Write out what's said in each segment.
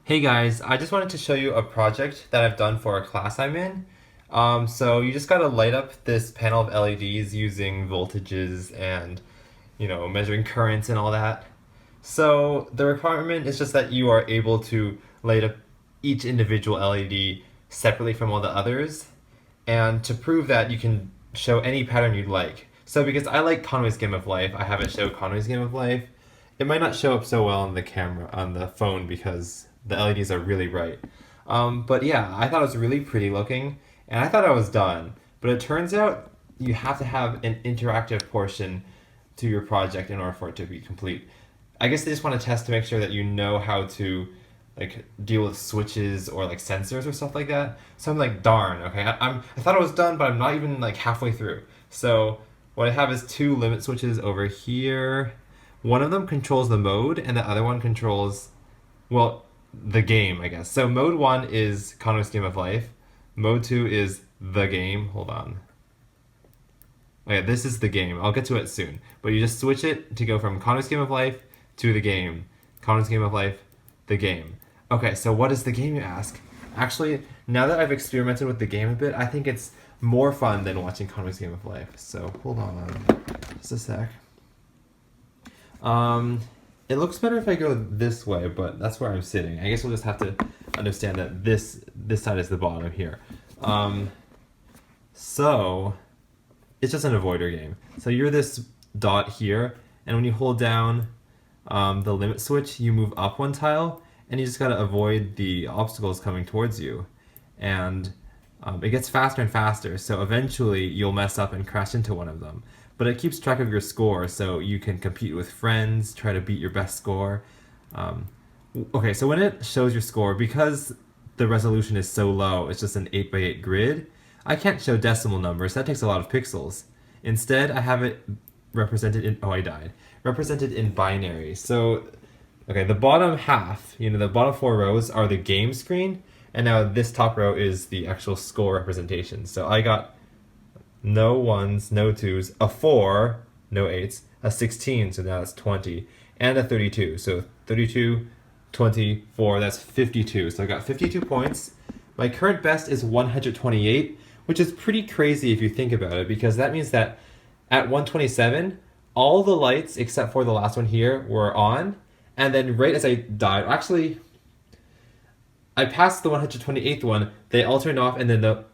Hey guys, I just wanted to show you a project that I've done for a class I'm in. So you just gotta light up this panel of LEDs using voltages and, measuring currents and all that. So the requirement is just that you are able to light up each individual LED separately from all the others. And to prove that, you can show any pattern you'd like. So because I like Conway's Game of Life, I have it show Conway's Game of Life. It might not show up so well on the camera, on the phone, because the LEDs are really bright. But yeah, I thought it was really pretty looking, and I thought I was done. But it turns out you have to have an interactive portion to your project in order for it to be complete. I guess they just want to test to make sure that you know how to like deal with switches or like sensors or stuff like that. So I'm like, darn, okay, I thought I was done, but I'm not even like halfway through. So what I have is two limit switches over here. One of them controls the mode, and the other one controls, well, the game, I guess. So mode 1 is Connor's Game of Life. Mode 2 is the game. Hold on. Okay, this is the game. I'll get to it soon. But you just switch it to go from Connor's Game of Life to the game. Connor's Game of Life, the game. Okay, so what is the game, you ask? Actually, now that I've experimented with the game a bit, I think it's more fun than watching Connor's Game of Life. So hold on. Just a sec. It looks better if I go this way, but that's where I'm sitting. I guess we'll just have to understand that this side is the bottom here. So it's just an avoider game. So you're this dot here, and when you hold down the limit switch, you move up one tile, and you just gotta avoid the obstacles coming towards you. And it gets faster and faster, so eventually you'll mess up and crash into one of them. But it keeps track of your score, so you can compete with friends, try to beat your best score. Okay, so when it shows your score, because the resolution is so low, it's just an 8x8 grid, I can't show decimal numbers, that takes a lot of pixels. Instead, I have it represented in, oh, I died, represented in binary. So, okay, the bottom half, the bottom 4 rows are the game screen, and now this top row is the actual score representation. So I got no ones, no twos, a 4, no 8s, a 16, so now that's 20, and a 32. So 32, 24, that's 52. So I got 52 points. My current best is 128, which is pretty crazy if you think about it, because that means that at 127, all the lights except for the last one here were on, and then right as I died, actually, I passed the 128th one, they all turned off, and then the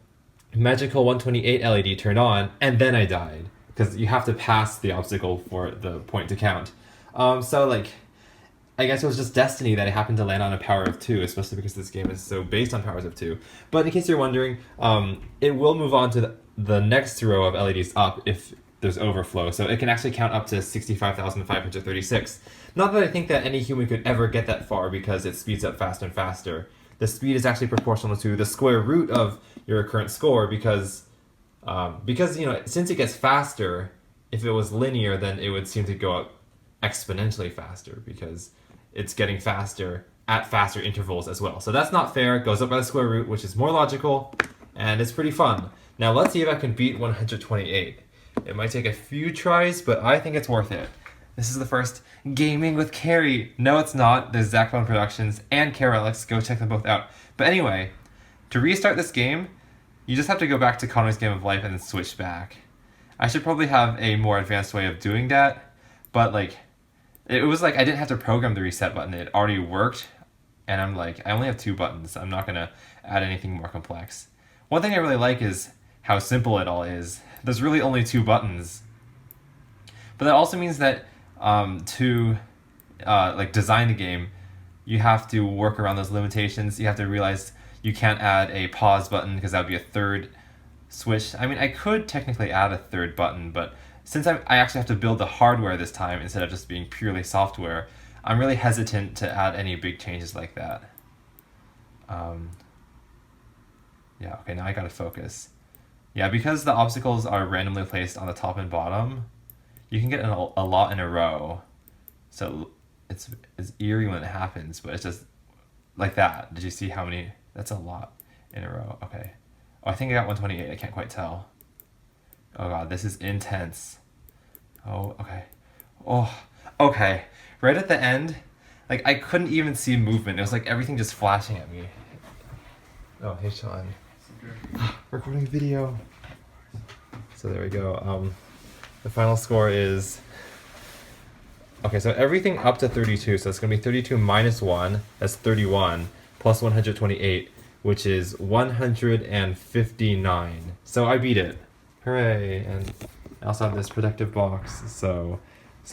magical 128 LED turned on, and then I died, because you have to pass the obstacle for the point to count. So like, I guess it was just destiny that it happened to land on a power of 2, especially because this game is so based on powers of 2. But in case you're wondering, it will move on to the next row of LEDs up if there's overflow, so it can actually count up to 65,536. Not that I think that any human could ever get that far, because it speeds up faster and faster. The speed is actually proportional to the square root of your current score, because since it gets faster, if it was linear, then it would seem to go up exponentially faster, because it's getting faster at faster intervals as well. So that's not fair. It goes up by the square root, which is more logical, and it's pretty fun. Now let's see if I can beat 128. It might take a few tries, but I think it's worth it. This is the first Gaming with Carrie. No, it's not. There's Zachbone Productions and carykh. Go check them both out. But anyway, to restart this game, you just have to go back to Connor's Game of Life and then switch back. I should probably have a more advanced way of doing that, but like, it was like I didn't have to program the reset button. It already worked, and I'm like, I only have 2 buttons. I'm not gonna add anything more complex. One thing I really like is how simple it all is. There's really only 2 buttons. But that also means that to design the game, you have to work around those limitations. You have to realize you can't add a pause button, because that would be a third switch. I mean, I could technically add a third button, but since I actually have to build the hardware this time instead of just being purely software, I'm really hesitant to add any big changes like that. Yeah, okay, now I gotta focus. Yeah, because the obstacles are randomly placed on the top and bottom, you can get a lot in a row. So it's eerie when it happens, but it's just like that. Did you see how many? That's a lot in a row. Okay. Oh, I think I got 128. I can't quite tell. Oh god, this is intense. Oh, okay. Oh, okay. Right at the end, Like, I couldn't even see movement. It was like everything just flashing at me. Oh, hey, Sean. Recording video. So there we go. The final score is... Okay, so everything up to 32. So it's going to be 32 minus 1. That's 31. Plus 128, which is 159. So I beat it. Hooray. And I also have this protective box. So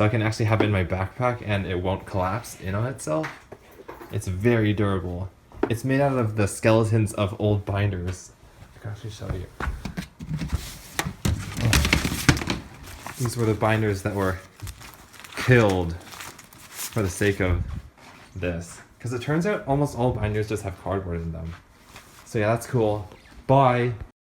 I can actually have it in my backpack and it won't collapse in on itself. It's very durable. It's made out of the skeletons of old binders. I can actually show you. These were the binders that were killed for the sake of this. Because it turns out almost all binders just have cardboard in them. So yeah, that's cool. Bye!